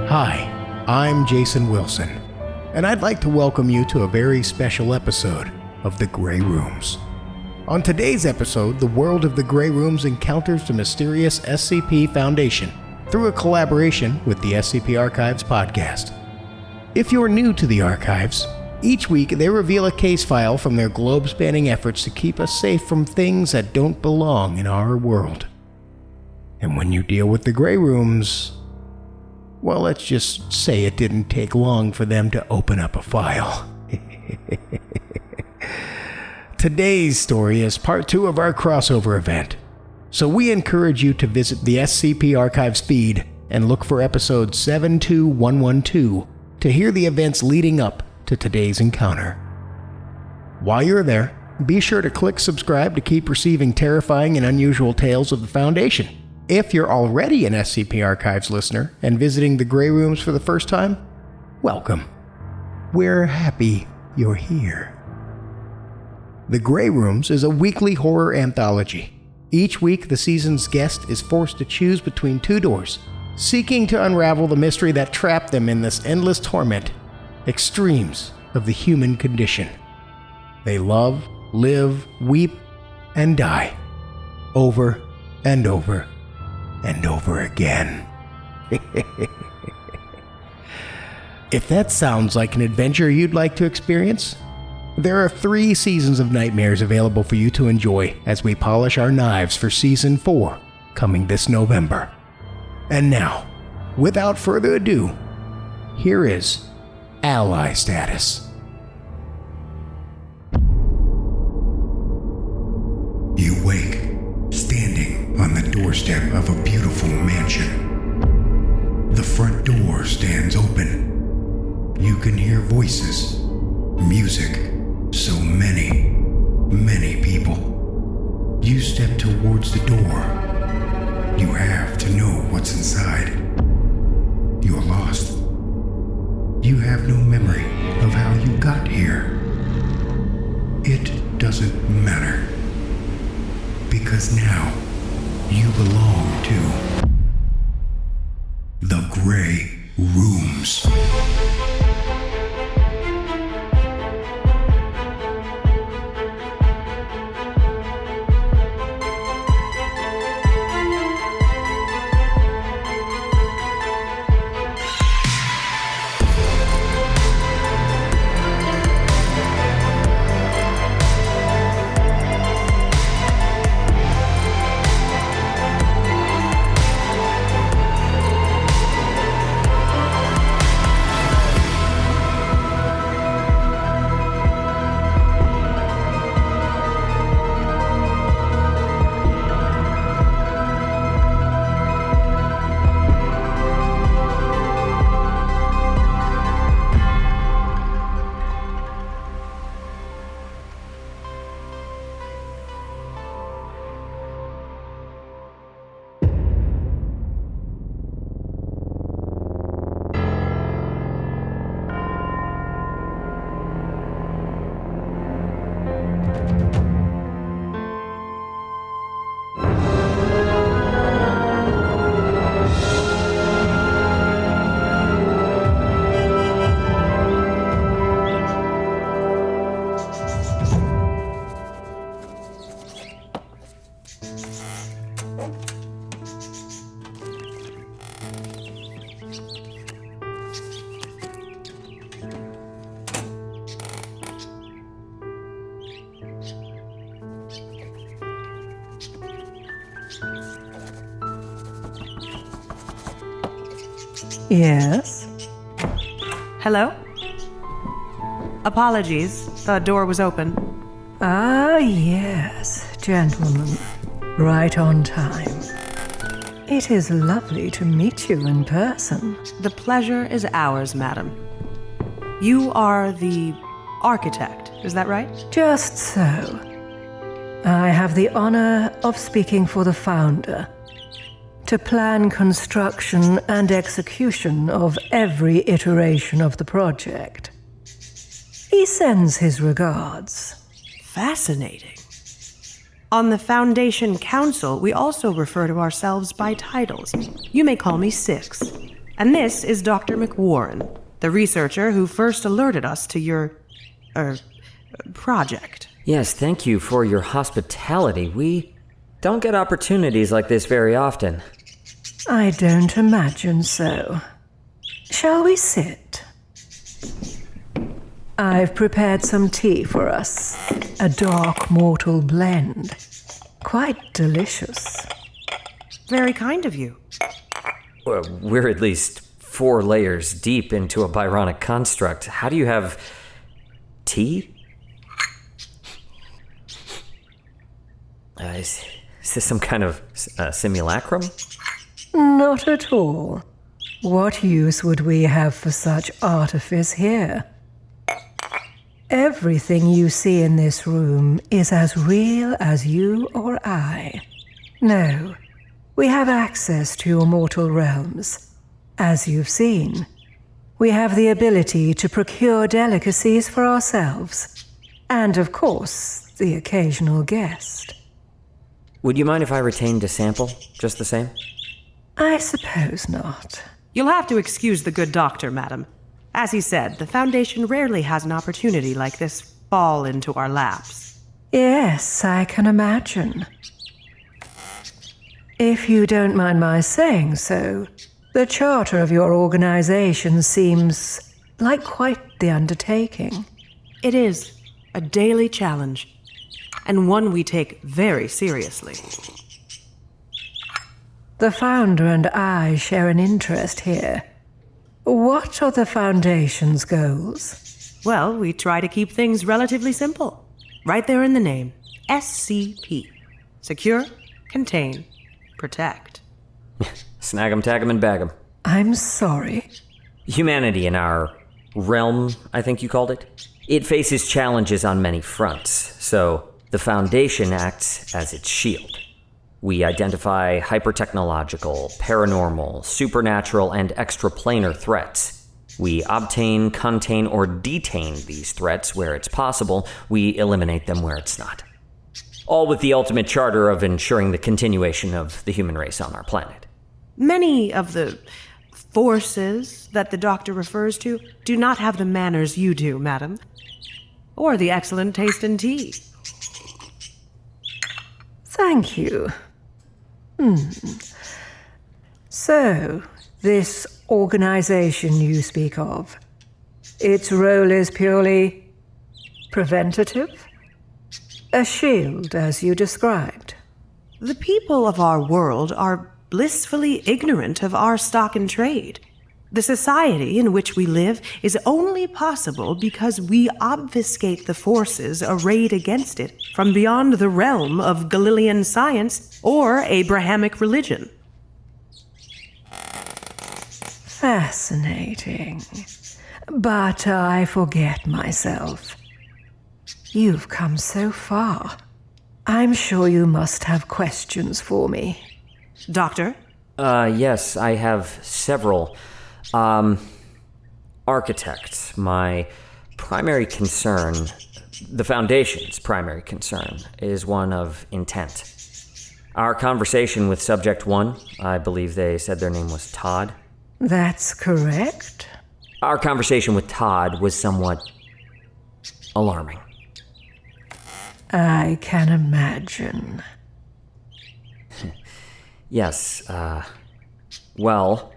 Hi, I'm Jason Wilson, and I'd like to welcome you to a very special episode of The Grey Rooms. On today's episode, the world of The Grey Rooms encounters the mysterious SCP Foundation through a collaboration with the SCP Archives podcast. If you're new to the Archives, each week they reveal a case file from their globe-spanning efforts to keep us safe from things that don't belong in our world. And when you deal with the Grey Rooms, well, let's just say it didn't take long for them to open up a file. Today's story is part 2 of our crossover event, so we encourage you to visit the SCP Archives feed and look for episode 72112 to hear the events leading up to today's encounter. While you're there, be sure to click subscribe to keep receiving terrifying and unusual tales of the Foundation. If you're already an SCP Archives listener and visiting the Grey Rooms for the first time, welcome. We're happy you're here. The Grey Rooms is a weekly horror anthology. Each week, the season's guest is forced to choose between 2 doors, seeking to unravel the mystery that trapped them in this endless torment, extremes of the human condition. They love, live, weep, and die, over and over and over again. If that sounds like an adventure you'd like to experience, there are 3 seasons of nightmares available for you to enjoy as we polish our knives for Season 4, coming this November. And now, without further ado, here is Ally Status. You wake, standing on the doorstep of a beautiful mansion. The front door stands open. You can hear voices, music, so many people. You step towards the door. You have to know what's inside. You're lost. You have no memory of how you got here. It doesn't matter, because now you belong to the Grey Rooms. Yes? Hello? Apologies, the door was open. Ah, yes, gentlemen. Right on time. It is lovely to meet you in person. The pleasure is ours, madam. You are the architect, is that right? Just so. I have the honor of speaking for the founder, to plan construction and execution of every iteration of the project. He sends his regards. Fascinating. On the Foundation Council, we also refer to ourselves by titles. You may call me Six. And this is Dr. McWarren, the researcher who first alerted us to your, project. Yes, thank you for your hospitality. We don't get opportunities like this very often. I don't imagine so. Shall we sit? I've prepared some tea for us. A dark mortal blend. Quite delicious. Very kind of you. Well, we're at least 4 layers deep into a Byronic construct. How do you have tea? Is this some kind of simulacrum? Not at all. What use would we have for such artifice here? Everything you see in this room is as real as you or I. No, we have access to your mortal realms. As you've seen, we have the ability to procure delicacies for ourselves. And of course, the occasional guest. Would you mind if I retained a sample, just the same? I suppose not. You'll have to excuse the good doctor, madam. As he said, the Foundation rarely has an opportunity like this fall into our laps. Yes, I can imagine. If you don't mind my saying so, the charter of your organization seems like quite the undertaking. It is a daily challenge, and one we take very seriously. The founder and I share an interest here. What are the Foundation's goals? Well, we try to keep things relatively simple. Right there in the name. SCP. Secure, contain, protect. Snag 'em, tag 'em, and bag 'em. I'm sorry. Humanity in our realm, I think you called it. It faces challenges on many fronts, so the Foundation acts as its shield. We identify hypertechnological, paranormal, supernatural, and extraplanar threats. We obtain, contain, or detain these threats where it's possible. We eliminate them where it's not. All with the ultimate charter of ensuring the continuation of the human race on our planet. Many of the forces that the doctor refers to do not have the manners you do, madam. Or the excellent taste in tea. Thank you. So, this organization you speak of, its role is purely preventative? A shield, as you described. The people of our world are blissfully ignorant of our stock and trade. The society in which we live is only possible because we obfuscate the forces arrayed against it from beyond the realm of Galilean science or Abrahamic religion. Fascinating. But I forget myself. You've come so far. I'm sure you must have questions for me. Doctor? Yes, I have several. Architect, my primary concern, the Foundation's primary concern, is one of intent. Our conversation with Subject 1, I believe they said their name was Todd. That's correct. Our conversation with Todd was somewhat alarming. I can imagine. Yes, well,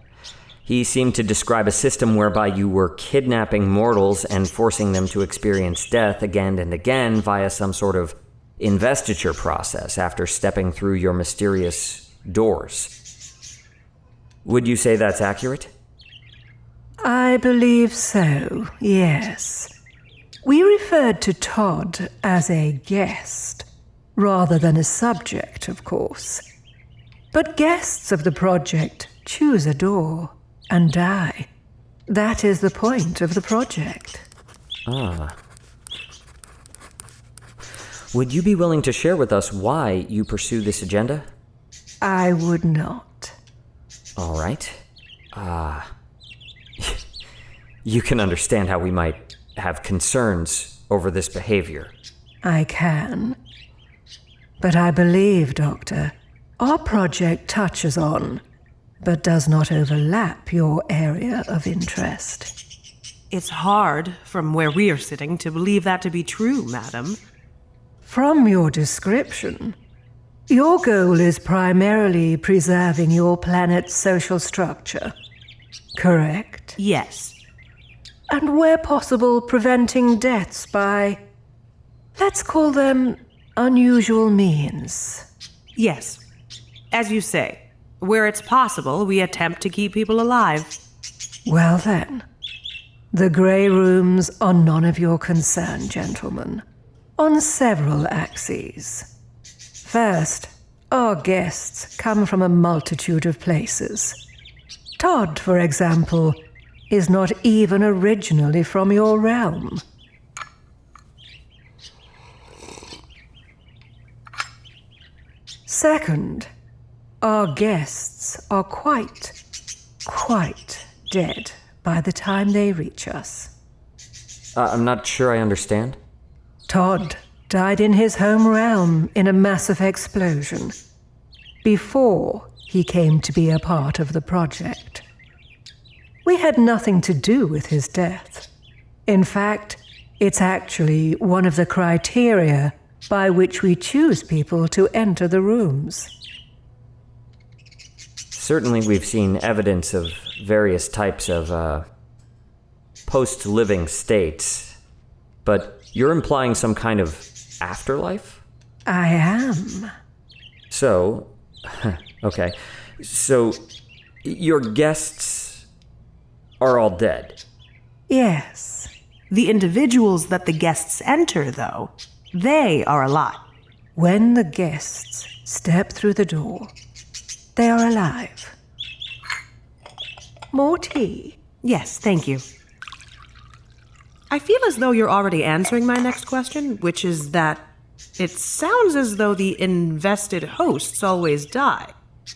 he seemed to describe a system whereby you were kidnapping mortals and forcing them to experience death again and again via some sort of investiture process after stepping through your mysterious doors. Would you say that's accurate? I believe so, yes. We referred to Todd as a guest, rather than a subject, of course. But guests of the project choose a door and die. That is the point of the project. Ah. Would you be willing to share with us why you pursue this agenda? I would not. All right. You can understand how we might have concerns over this behavior. I can. But I believe, Doctor, our project touches on but does not overlap your area of interest. It's hard, from where we are sitting, to believe that to be true, madam. From your description, your goal is primarily preserving your planet's social structure, correct? Yes. And where possible, preventing deaths by, let's call them, unusual means. Yes. As you say, where it's possible, we attempt to keep people alive. Well then, the Grey Rooms are none of your concern, gentlemen, on several axes. First, our guests come from a multitude of places. Todd, for example, is not even originally from your realm. Second, our guests are quite dead by the time they reach us. I'm not sure I understand. Todd died in his home realm in a massive explosion before he came to be a part of the project. We had nothing to do with his death. In fact, it's actually one of the criteria by which we choose people to enter the rooms. Certainly we've seen evidence of various types of, post-living states, but you're implying some kind of afterlife? I am. So, okay. So, your guests are all dead? Yes. The individuals that the guests enter, though, they are alive. When the guests step through the door, they are alive. More tea? Yes, thank you. I feel as though you're already answering my next question, which is that it sounds as though the invested hosts always die.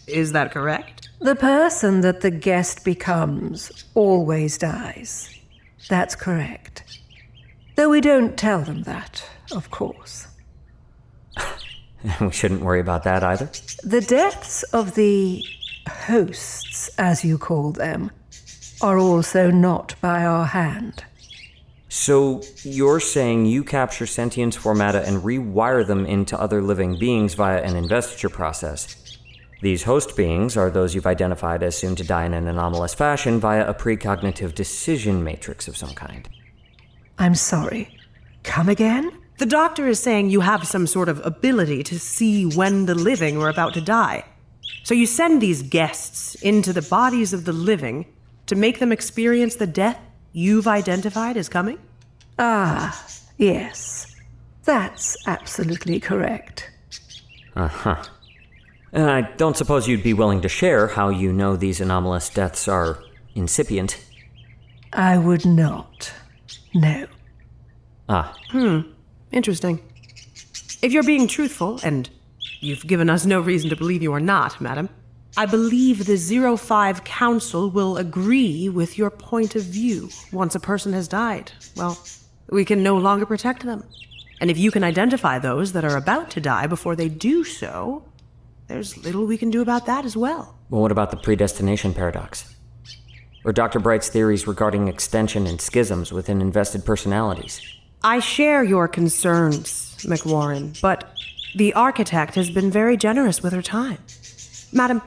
Is that correct? The person that the guest becomes always dies. That's correct. Though we don't tell them that, of course. We shouldn't worry about that either. The deaths of the hosts, as you call them, are also not by our hand. So, you're saying you capture sentience formata and rewire them into other living beings via an investiture process. These host beings are those you've identified as soon to die in an anomalous fashion via a precognitive decision matrix of some kind. I'm sorry. Come again? The doctor is saying you have some sort of ability to see when the living are about to die. So you send these guests into the bodies of the living to make them experience the death you've identified as coming? Ah, yes. That's absolutely correct. Uh-huh. And I don't suppose you'd be willing to share how you know these anomalous deaths are incipient? I would not. No. Ah. Interesting. If you're being truthful, and you've given us no reason to believe you are not, madam, I believe the 05 Council will agree with your point of view. Once a person has died, well, we can no longer protect them. And if you can identify those that are about to die before they do so, there's little we can do about that as well. Well, what about the predestination paradox? Or Dr. Bright's theories regarding extension and schisms within invested personalities? I share your concerns, McWarren, but the architect has been very generous with her time. Madam,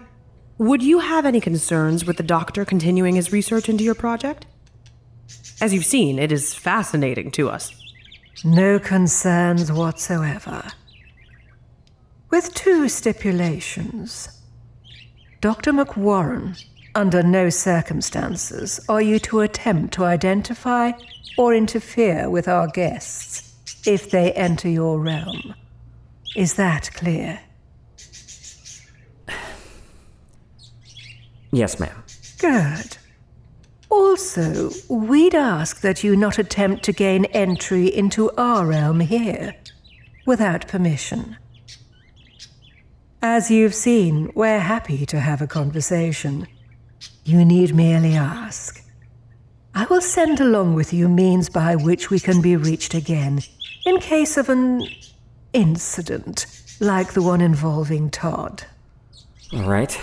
would you have any concerns with the doctor continuing his research into your project? As you've seen, it is fascinating to us. No concerns whatsoever. With two stipulations. Dr. McWarren, under no circumstances are you to attempt to identify or interfere with our guests if they enter your realm. Is that clear? Yes, ma'am. Good. Also, we'd ask that you not attempt to gain entry into our realm here without permission. As you've seen, we're happy to have a conversation. You need merely ask. I will send along with you means by which we can be reached again in case of an incident like the one involving Todd. All right.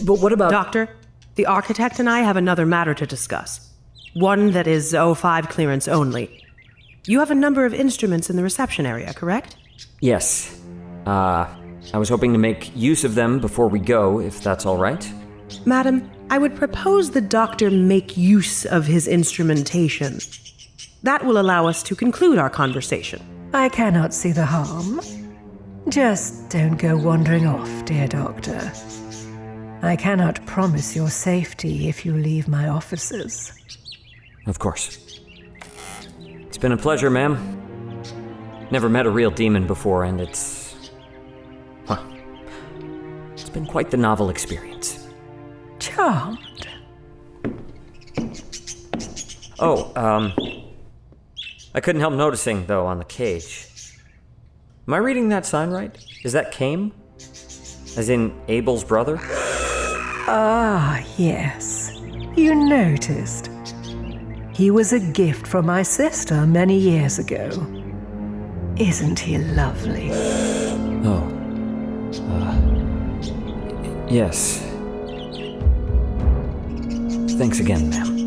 But what about... Doctor, the architect and I have another matter to discuss. One that is O5 clearance only. You have a number of instruments in the reception area, correct? Yes. I was hoping to make use of them before we go, if that's all right. Madam, I would propose the doctor make use of his instrumentation. That will allow us to conclude our conversation. I cannot see the harm. Just don't go wandering off, dear doctor. I cannot promise your safety if you leave my offices. Of course. It's been a pleasure, ma'am. Never met a real demon before, and it's been quite the novel experience. Charmed. Oh, I couldn't help noticing, though, on the cage. Am I reading that sign right? Is that Cain? As in Abel's brother? Ah, yes. You noticed. He was a gift from my sister many years ago. Isn't he lovely? Oh. Yes. Thanks again, ma'am.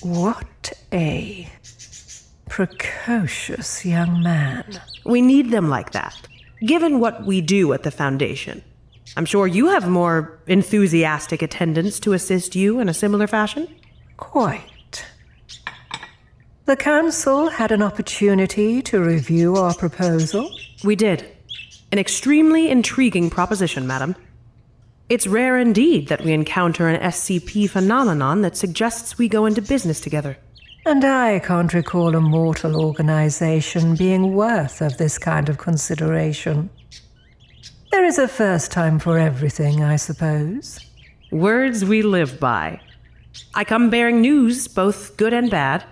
What a precocious young man. We need them like that, given what we do at the Foundation. I'm sure you have more enthusiastic attendants to assist you in a similar fashion? Quite. The Council had an opportunity to review our proposal. We did. An extremely intriguing proposition, madam. It's rare indeed that we encounter an SCP phenomenon that suggests we go into business together. And I can't recall a mortal organization being worth of this kind of consideration. There is a first time for everything, I suppose. Words we live by. I come bearing news, both good and bad.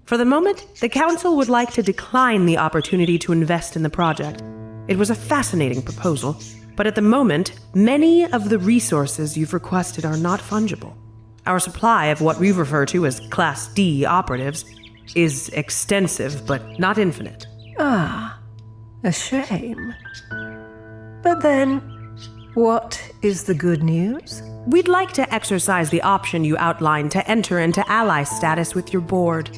For the moment, the Council would like to decline the opportunity to invest in the project. It was a fascinating proposal, but at the moment, many of the resources you've requested are not fungible. Our supply of what we refer to as Class D operatives is extensive, but not infinite. Ah, a shame. But then, what is the good news? We'd like to exercise the option you outlined to enter into ally status with your board.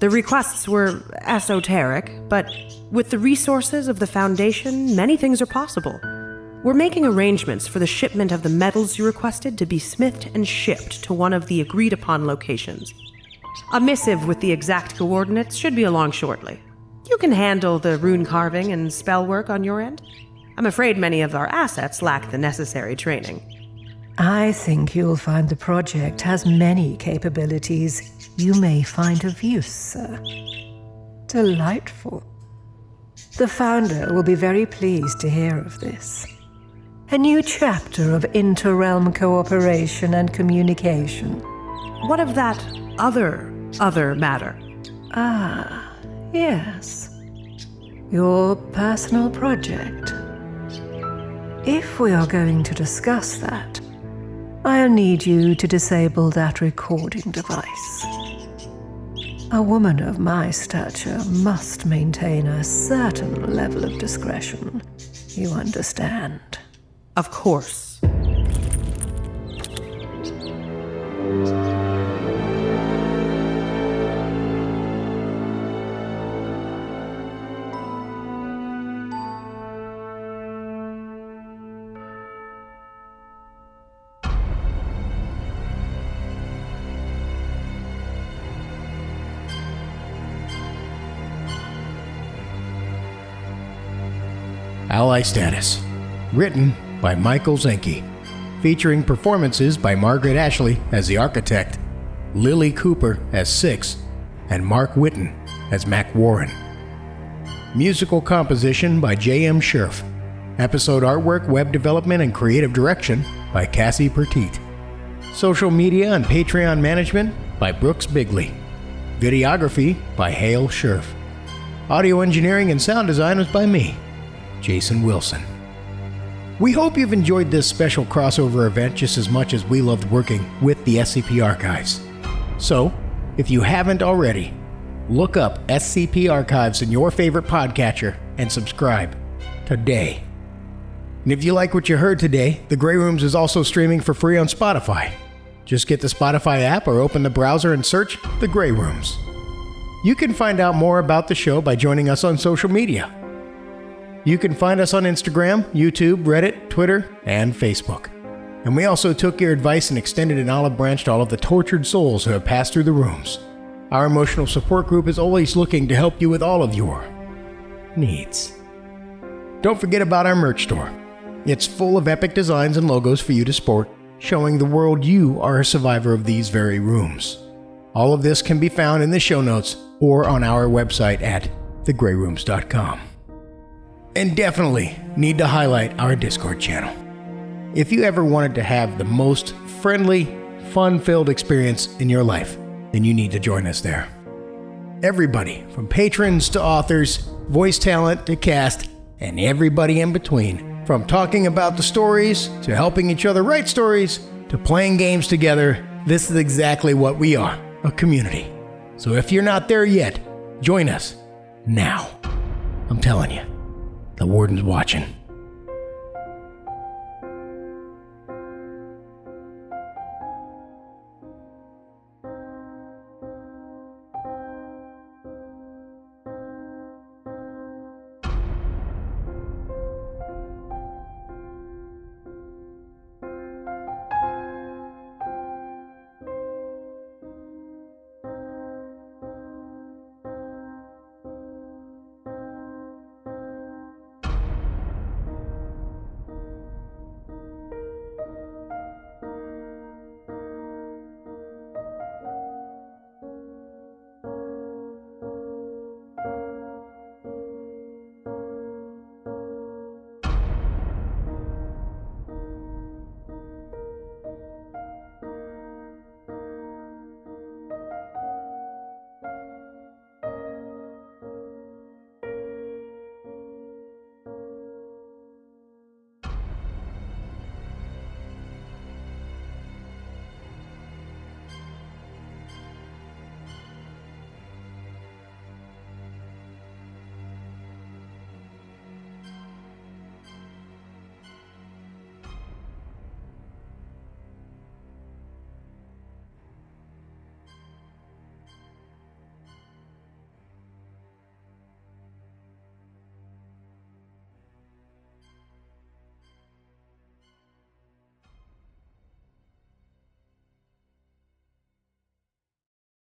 The requests were esoteric, but with the resources of the Foundation, many things are possible. We're making arrangements for the shipment of the metals you requested to be smithed and shipped to one of the agreed-upon locations. A missive with the exact coordinates should be along shortly. You can handle the rune carving and spell work on your end. I'm afraid many of our assets lack the necessary training. I think you'll find the project has many capabilities you may find of use, sir. Delightful. The Founder will be very pleased to hear of this. A new chapter of inter-realm cooperation and communication. What of that other matter? Ah, yes. Your personal project. If we are going to discuss that, I'll need you to disable that recording device. A woman of my stature must maintain a certain level of discretion. You understand? Of course. Ally Status. Written by Michael Zenke. Featuring performances by Margaret Ashley as the Architect, Lily Cooper as Six, and Mark Whitten as Mac Warren. Musical composition by J.M. Scherf. Episode artwork, web development, and creative direction by Cassie Pertite. Social media and Patreon management by Brooks Bigley. Videography by Hale Scherf. Audio engineering and sound design was by me, Jason Wilson. We hope you've enjoyed this special crossover event just as much as we loved working with the SCP Archives. So, if you haven't already, look up SCP Archives in your favorite podcatcher and subscribe today. And if you like what you heard today, The Grey Rooms is also streaming for free on Spotify. Just get the Spotify app or open the browser and search The Grey Rooms. You can find out more about the show by joining us on social media. You can find us on Instagram, YouTube, Reddit, Twitter, and Facebook. And we also took your advice and extended an olive branch to all of the tortured souls who have passed through the rooms. Our emotional support group is always looking to help you with all of your needs. Don't forget about our merch store. It's full of epic designs and logos for you to sport, showing the world you are a survivor of these very rooms. All of this can be found in the show notes or on our website at thegrayrooms.com. And definitely need to highlight our Discord channel. If you ever wanted to have the most friendly, fun-filled experience in your life, then you need to join us there. Everybody, from patrons to authors, voice talent to cast, and everybody in between. From talking about the stories, to helping each other write stories, to playing games together, this is exactly what we are, a community. So if you're not there yet, join us now. I'm telling you, the Warden's watching.